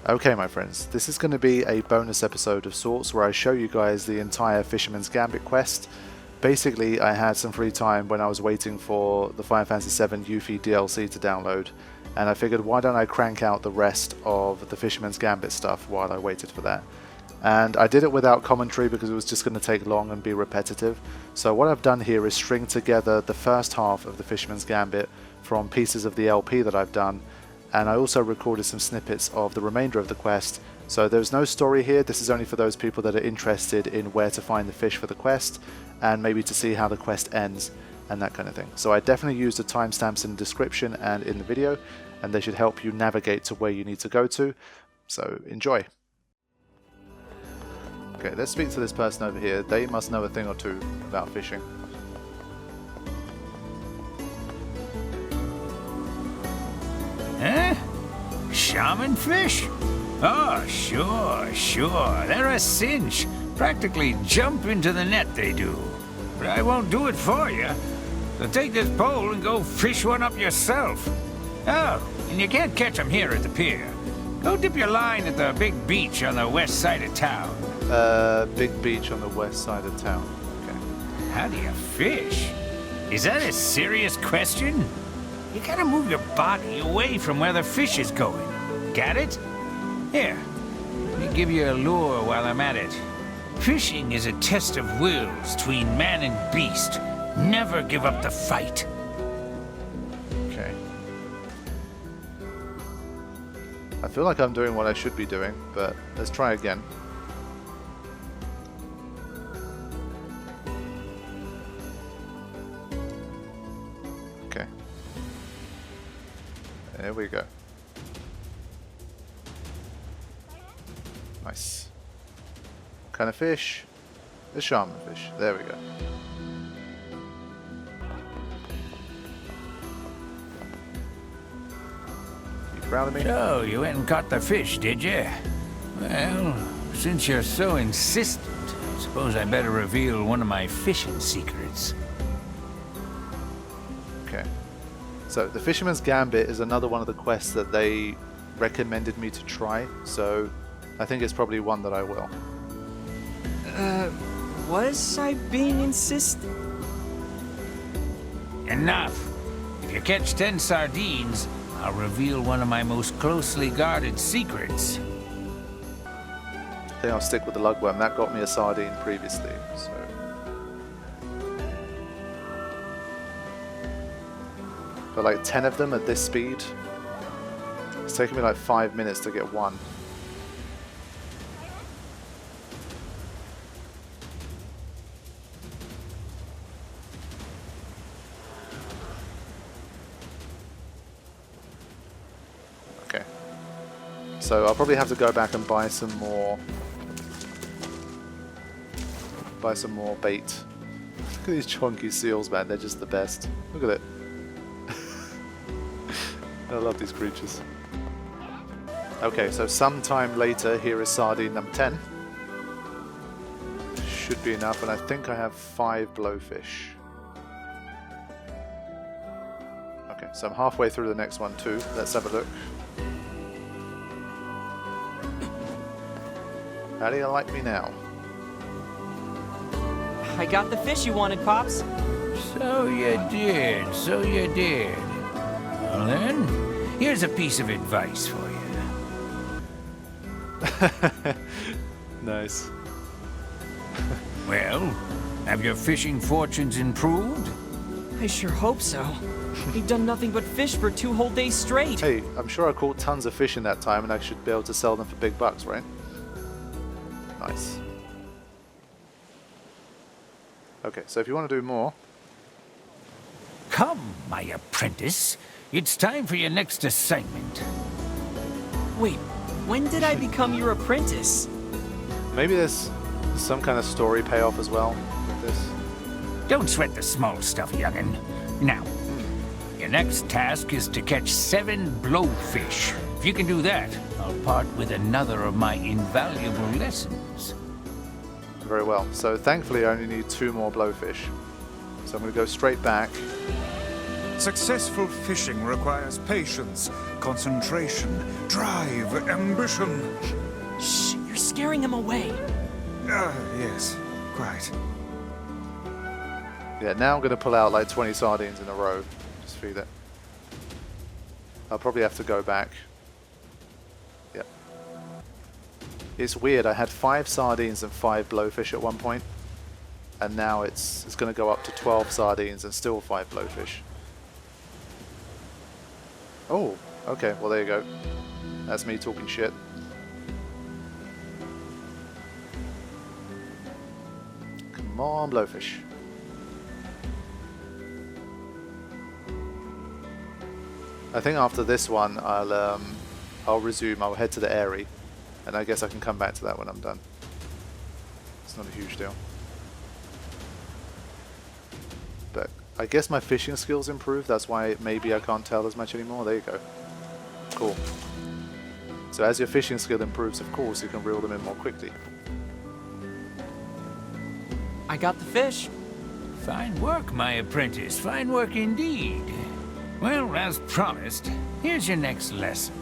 Okay my friends, this is going to be a bonus episode of sorts where I show you guys the entire Fisherman's Gambit quest. Basically I had some free time when I was waiting for the Final Fantasy VII Yuffie DLC to download, and I figured why don't I crank out the rest of the Fisherman's Gambit stuff while I waited for that. And I did it without commentary because it was just going to take long and be repetitive. So what I've done here is string together the first half of the Fisherman's Gambit from pieces of the LP that I've done, and I also recorded some snippets of the remainder of the quest. So there's no story here, this is only for those people that are interested in where to find the fish for the quest, and maybe to see how the quest ends and that kind of thing. So I definitely used the timestamps in the description and in the video, and they should help you navigate to where you need to go to. So enjoy. Okay, let's speak to this person over here. They must know a thing or two about fishing. Huh? Shaman fish? Oh, sure. They're a cinch. Practically jump into the net, they do. But I won't do it for you. So take this pole and go fish one up yourself. Oh, and you can't catch them here at the pier. Go dip your line at the big beach on the west side of town. Big beach on the west side of town. Okay. How do you fish? Is that a serious question? You gotta move your body away from where the fish is going. Got it? Here, let me give you a lure while I'm at it. Fishing is a test of wills between man and beast. Never give up the fight. Okay. I feel like I'm doing what I should be doing, but let's try again. Okay. There we go. Nice. What kind of fish? A shaman fish. There we go. You proud of me? So, you went and caught the fish, did you? Well, since you're so insistent, I suppose I better reveal one of my fishing secrets. Okay. So, the Fisherman's Gambit is another one of the quests that they recommended me to try, so I think it's probably one that I will. Was I being insistent? Enough. If you catch 10 sardines, I'll reveal one of my most closely guarded secrets. I think I'll stick with the lugworm. That got me a sardine previously, so... Got like 10 of them at this speed. It's taking me like 5 minutes to get one. Okay. So I'll probably have to go back and buy some more bait. Look at these chunky seals, man. They're just the best. Look at it. I love these creatures. Okay, so sometime later, here is sardine number 10. Should be enough, and I think I have 5 blowfish. Okay, so I'm halfway through the next one too. Let's have a look. How do you like me now? I got the fish you wanted, Pops. So you did. Well then, here's a piece of advice for you. Nice. Well, have your fishing fortunes improved? I sure hope so. We've done nothing but fish for 2 whole days straight. Hey, I'm sure I caught tons of fish in that time, and I should be able to sell them for big bucks, right? Nice. Okay, so if you want to do more... Come, my apprentice. It's time for your next assignment. Wait, when did I become your apprentice? Maybe there's some kind of story payoff as well with this. Don't sweat the small stuff, young'un. Now, your next task is to catch 7 blowfish. If you can do that, I'll part with another of my invaluable lessons. Very well. So thankfully I only need 2 more blowfish. So I'm going to go straight back. Successful fishing requires patience, concentration, drive, ambition. Shh, you're scaring him away. Yes, quite. Yeah, now I'm going to pull out like 20 sardines in a row. Just feed it. I'll probably have to go back. Yep. It's weird, I had 5 sardines and 5 blowfish at one point. And now it's going to go up to 12 sardines and still 5 blowfish. Oh, okay, well there you go. That's me talking shit. Come on, blowfish. I think after this one, I'll resume. I'll head to the Airy, and I guess I can come back to that when I'm done. It's not a huge deal. But I guess my fishing skills improved. That's why maybe I can't tell as much anymore. There you go. Cool. So as your fishing skill improves, of course, you can reel them in more quickly. I got the fish. Fine work, my apprentice. Fine work indeed. Well, as promised, here's your next lesson.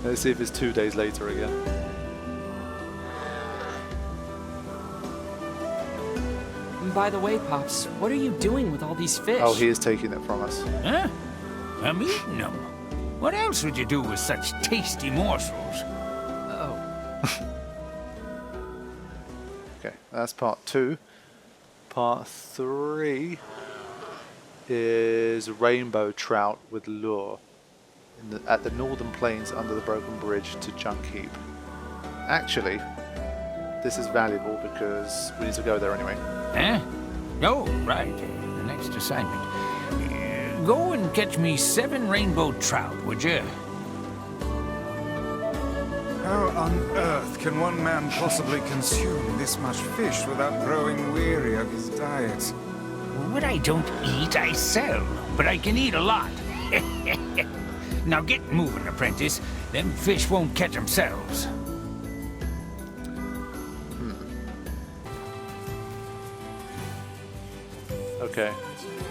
Let's see if it's 2 days later again. By the way, Pops, what are you doing with all these fish? Oh, he is taking it from us. Huh? I'm eating them. What else would you do with such tasty morsels? Oh. Okay, that's part 2. Part 3 is rainbow trout with lure at the northern plains under the broken bridge to Junk Heap. Actually, this is valuable because we need to go there anyway. Huh? Oh, right. The next assignment. Go and catch me 7 rainbow trout, would you? How on earth can one man possibly consume this much fish without growing weary of his diet? What I don't eat, I sell. But I can eat a lot. Now get moving, apprentice. Them fish won't catch themselves. Okay,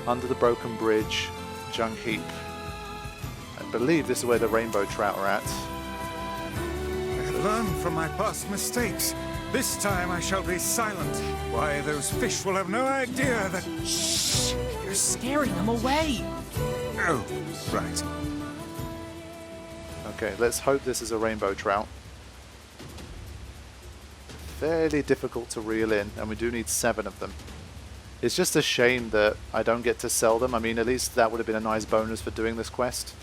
under the broken bridge, Junk Heap. I believe this is where the rainbow trout are at. I learned from my past mistakes. This time I shall be silent. Why, those fish will have no idea that... Shh! You're scaring them away. Oh, right. Okay, let's hope this is a rainbow trout. Fairly difficult to reel in, and we do need 7 of them. It's just a shame that I don't get to sell them. I mean, at least that would have been a nice bonus for doing this quest.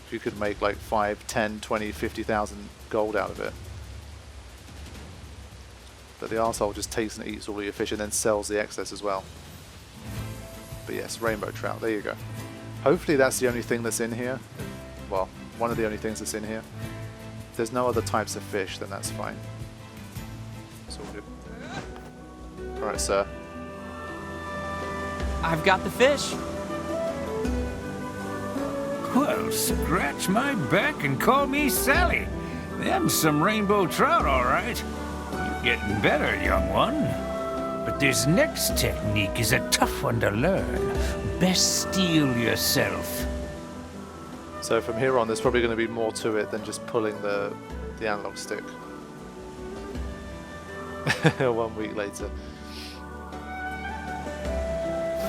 If you could make like 5, 10, 20, 50,000 gold out of it. But the arsehole just takes and eats all of your fish and then sells the excess as well. But yes, rainbow trout, there you go. Hopefully that's the only thing that's in here. Well, one of the only things that's in here. If there's no other types of fish, then that's fine. It's all good. Alright, sir. I've got the fish. Well, scratch my back and call me Sally. Them's some rainbow trout, all right. You're getting better, young one. But this next technique is a tough one to learn. Best steel yourself. So from here on, there's probably going to be more to it than just pulling the analog stick. 1 week later.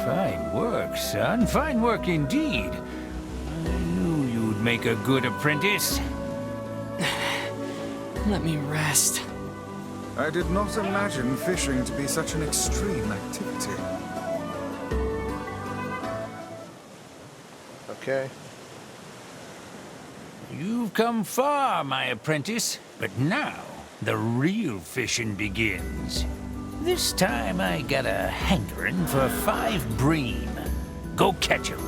Fine work, son. Fine work indeed. I knew you'd make a good apprentice. Let me rest. I did not imagine fishing to be such an extreme activity. Okay. You've come far, my apprentice. But now, the real fishing begins. This time I got a hankering for 5 bream. Go catch 'em.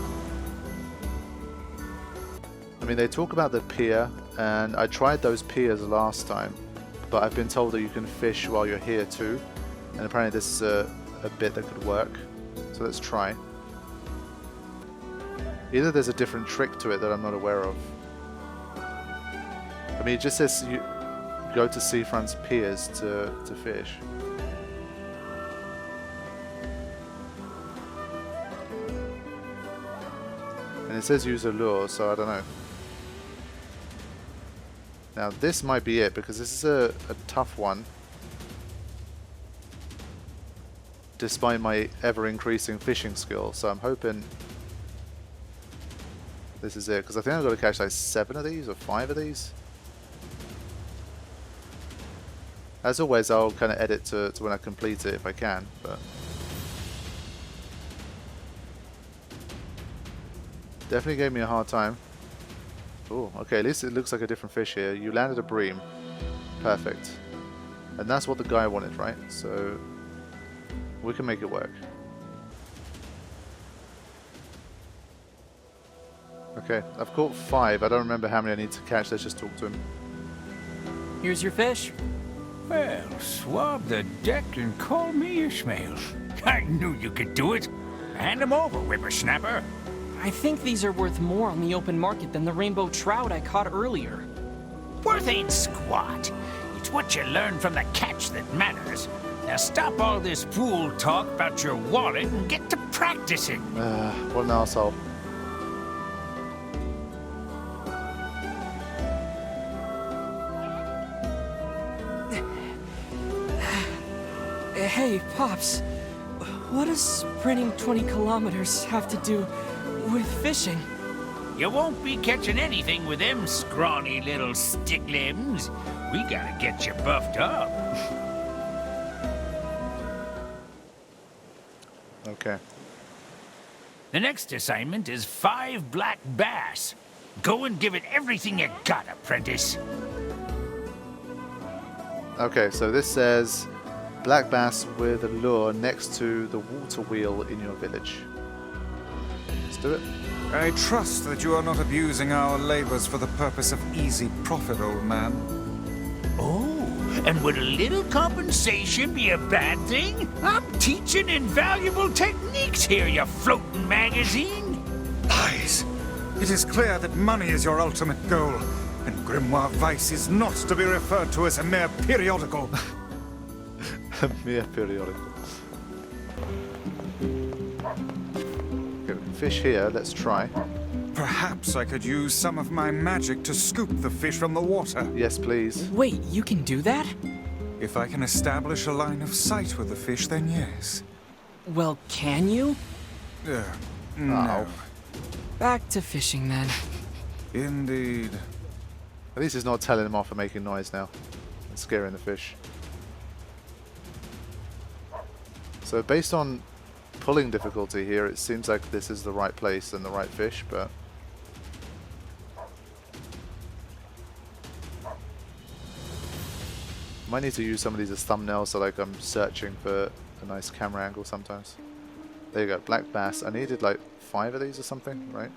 I mean, they talk about the pier, and I tried those piers last time, but I've been told that you can fish while you're here too, and apparently this is a bit that could work. So let's try. Either there's a different trick to it that I'm not aware of. I mean, it just says you go to seafront's piers to fish. And it says use a lure, so I don't know. Now this might be it, because this is a tough one. Despite my ever-increasing fishing skill, so I'm hoping this is it, because I think I've got to catch like 7 of these, or 5 of these. As always, I'll kind of edit to when I complete it if I can, but... Definitely gave me a hard time. Oh, okay, at least it looks like a different fish here. You landed a bream. Perfect. And that's what the guy wanted, right? So... we can make it work. Okay, I've caught 5. I don't remember how many I need to catch. Let's just talk to him. Here's your fish. Well, swab the deck and call me Ishmael. I knew you could do it. Hand 'em over, whippersnapper. I think these are worth more on the open market than the rainbow trout I caught earlier. Worth ain't squat. It's what you learn from the catch that matters. Now stop all this fool talk about your wallet and get to practicing. What an arsehole. Hey, Pops. What does sprinting 20 kilometers have to do with fishing? You won't be catching anything with them scrawny little stick limbs. We gotta get you buffed up. Okay. The next assignment is 5 black bass. Go and give it everything you got, apprentice. Okay, so this says black bass with a lure next to the water wheel in your village. Let's do it. I trust that you are not abusing our labors for the purpose of easy profit, old man. Oh, and would a little compensation be a bad thing? I'm teaching invaluable techniques here, you floating magazine. Lies! It is clear that money is your ultimate goal, and Grimoire Vice is not to be referred to as a mere periodical. A mere periodical. Okay, we can fish here. Let's try. Perhaps I could use some of my magic to scoop the fish from the water. Yes, please. Wait, you can do that? If I can establish a line of sight with the fish, then yes. Well, can you? No. Back to fishing then. Indeed. At least it's not telling him off for making noise now. It's scaring the fish. So based on pulling difficulty here, it seems like this is the right place and the right fish, but... might need to use some of these as thumbnails so like I'm searching for a nice camera angle sometimes. There you go, black bass. I needed like 5 of these or something, right?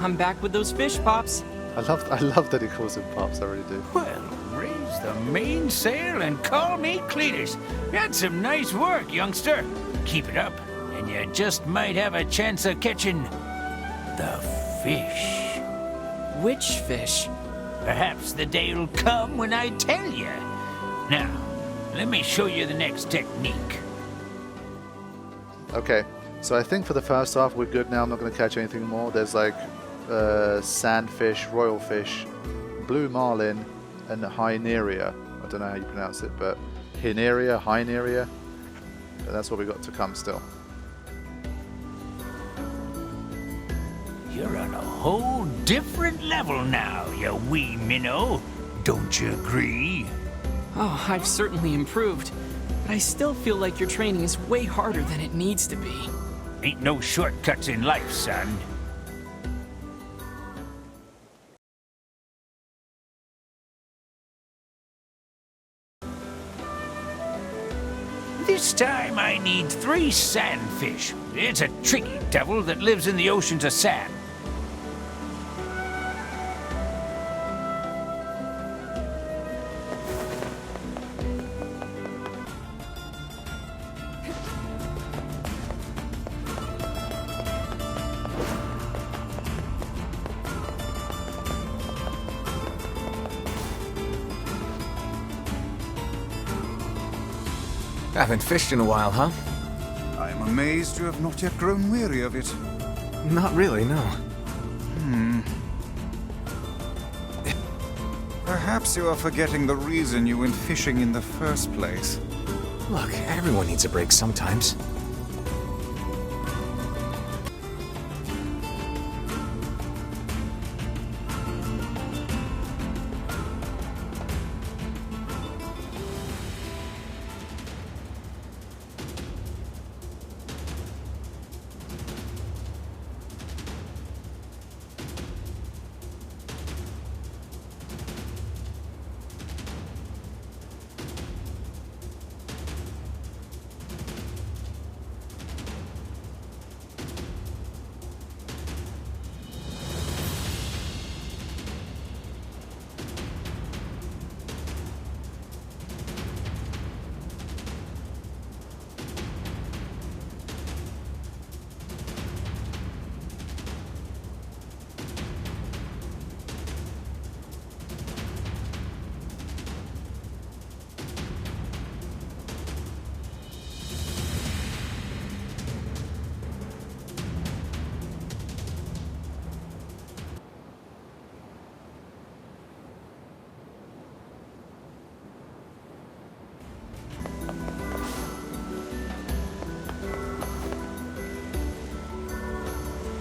I'm back with those fish, Pops. I love that he calls him Pops, I really do. Well, raise the mainsail and call me Cletus. That's some nice work, youngster. Keep it up, and you just might have a chance of catching the fish. Which fish? Perhaps the day'll come when I tell you. Now, let me show you the next technique. Okay, so I think for the first half we're good now. I'm not going to catch anything more. There's like Sandfish, Royal Fish, Blue Marlin, and Hyneria. I don't know how you pronounce it, but Hyneria. But that's what we got to come still. You're on a whole different level now, you wee minnow. Don't you agree? Oh, I've certainly improved. But I still feel like your training is way harder than it needs to be. Ain't no shortcuts in life, son. This time I need 3 sandfish. It's a tricky devil that lives in the oceans of sand. Haven't fished in a while, huh? I'm I'm amazed you have not yet grown weary of it. Not really, no. Perhaps you are forgetting the reason you went fishing in the first place. Look, everyone needs a break sometimes.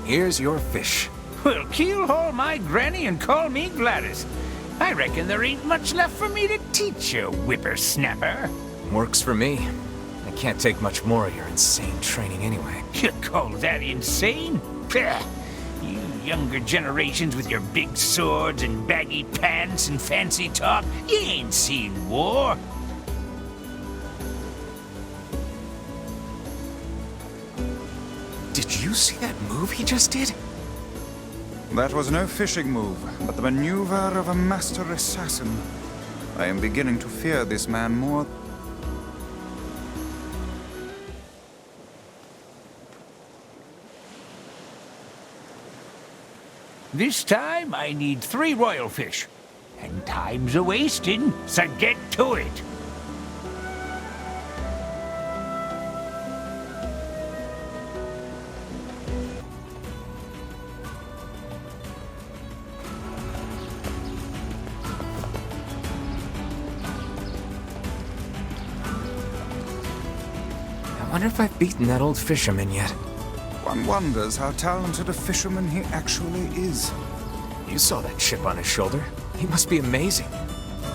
Here's your fish. Well, keelhaul my granny and call me Gladys. I reckon there ain't much left for me to teach you, whippersnapper. Works for me. I can't take much more of your insane training anyway. You call that insane? Pah! You younger generations with your big swords and baggy pants and fancy talk, you ain't seen war. Did you see that move he just did? That was no fishing move, but the maneuver of a master assassin. I am beginning to fear this man more. This time I need 3 royal fish. And time's a-wasting, so get to it. I wonder if I've beaten that old fisherman yet. One wonders how talented a fisherman he actually is. You saw that chip on his shoulder. He must be amazing.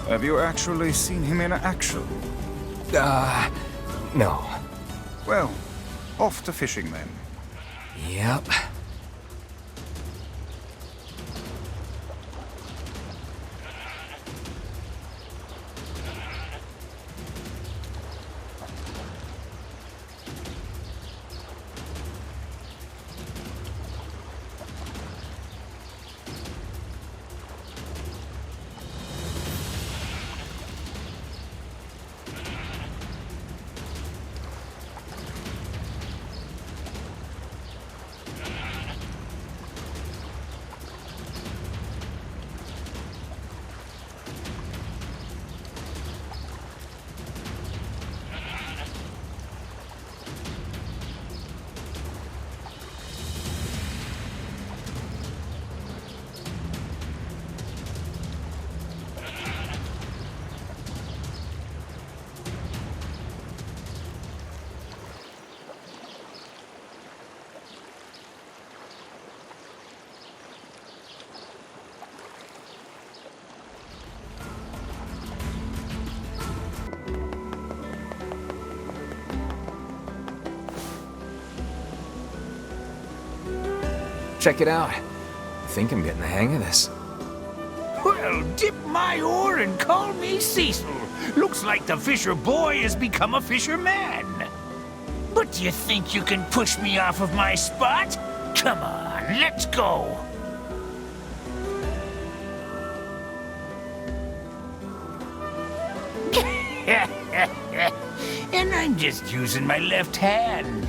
Have you actually seen him in action? No. Well, off to fishing then. Yep. Check it out. I think I'm getting the hang of this. Well, dip my oar and call me Cecil. Looks like the fisher boy has become a fisherman. But do you think you can push me off of my spot? Come on, let's go. And I'm just using my left hand.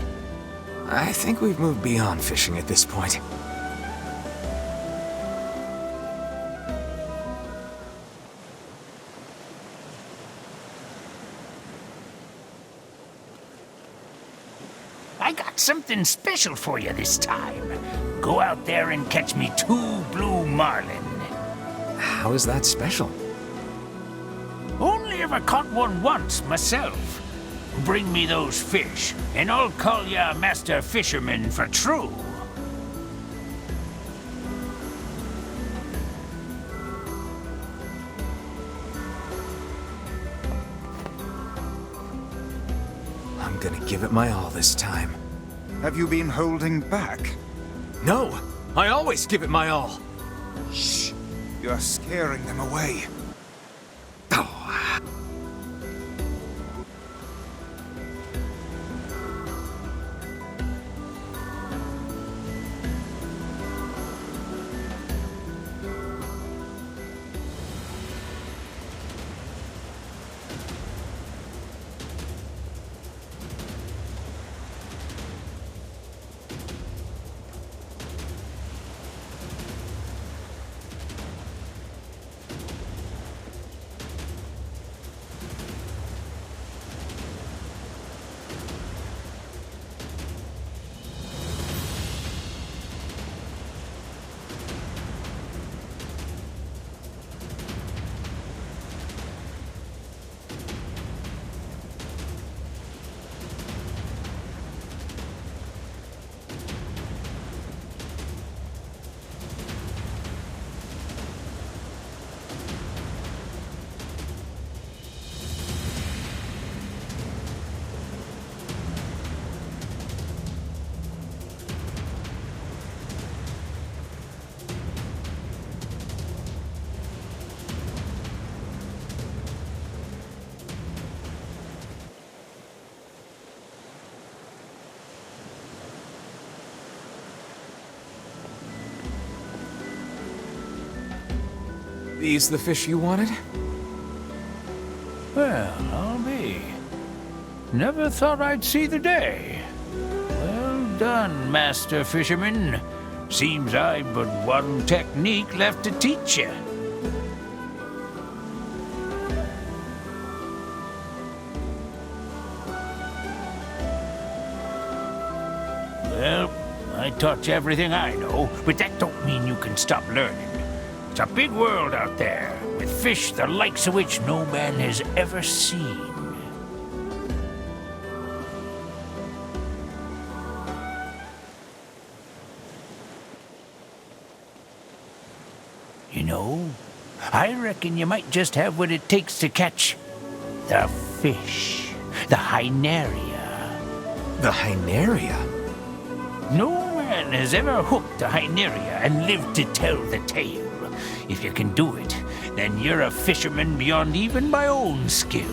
I think we've moved beyond fishing at this point. I got something special for you this time. Go out there and catch me 2 blue marlin. How is that special? Only ever caught one once myself. Bring me those fish, and I'll call ya Master Fisherman for true. I'm gonna give it my all this time. Have you been holding back? No! I always give it my all! Shh! You're scaring them away. Oh. These the fish you wanted? Well, I'll be. Never thought I'd see the day. Well done, Master Fisherman. Seems I've but one technique left to teach you. Well, I taught you everything I know, but that don't mean you can stop learning. It's a big world out there, with fish the likes of which no man has ever seen. You know, I reckon you might just have what it takes to catch the fish, the Hyneria. The Hyneria? No man has ever hooked a Hyneria and lived to tell the tale. If you can do it, then you're a fisherman beyond even my own skill.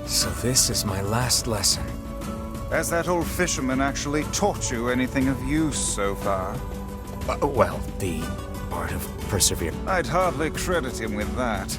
So this is my last lesson. Has that old fisherman actually taught you anything of use so far? Well, the art of persevere. I'd hardly credit him with that.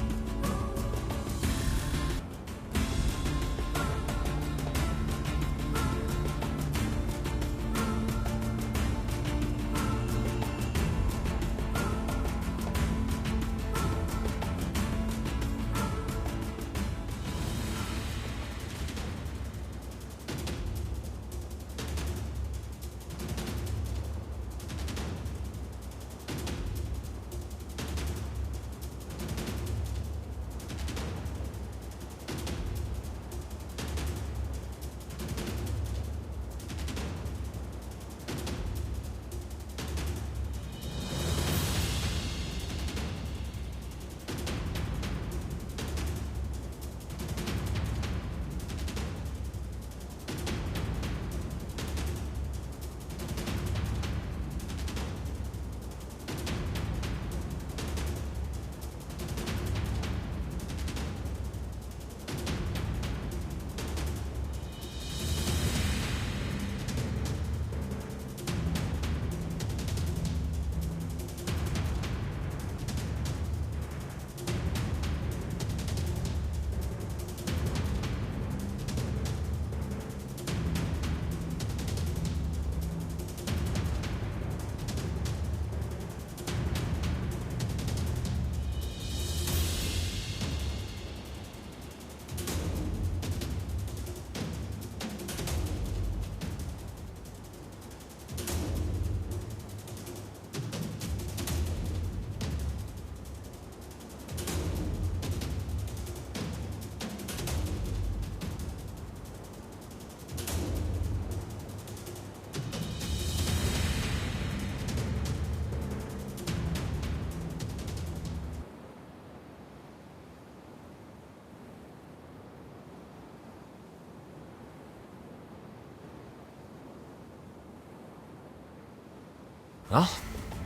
Well,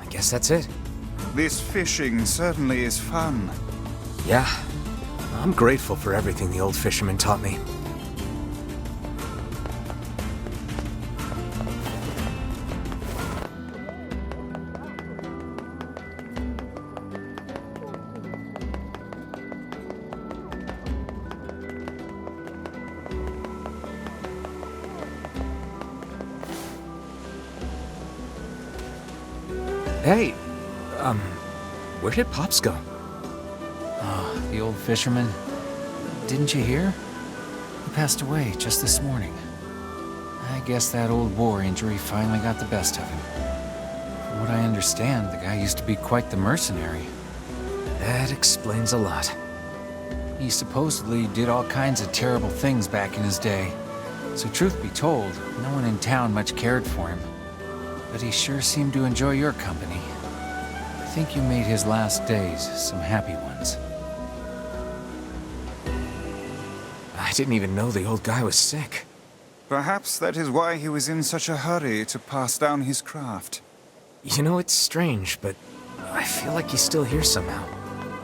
I guess that's it. This fishing certainly is fun. Yeah, I'm grateful for everything the old fisherman taught me. Hey, where did Pops go? Oh, the old fisherman. Didn't you hear? He passed away just this morning. I guess that old war injury finally got the best of him. From what I understand, the guy used to be quite the mercenary. That explains a lot. He supposedly did all kinds of terrible things back in his day. So truth be told, no one in town much cared for him. But he sure seemed to enjoy your company. I think you made his last days some happy ones. I didn't even know the old guy was sick. Perhaps that is why he was in such a hurry to pass down his craft. You know, it's strange, but I feel like he's still here somehow,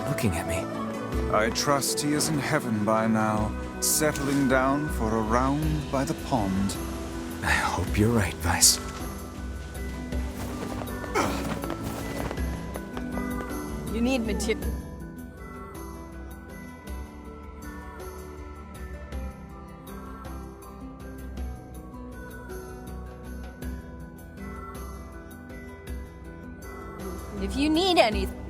looking at me. I trust he is in heaven by now, settling down for a round by the pond. I hope you're right, Vice. You need material. If you need anything.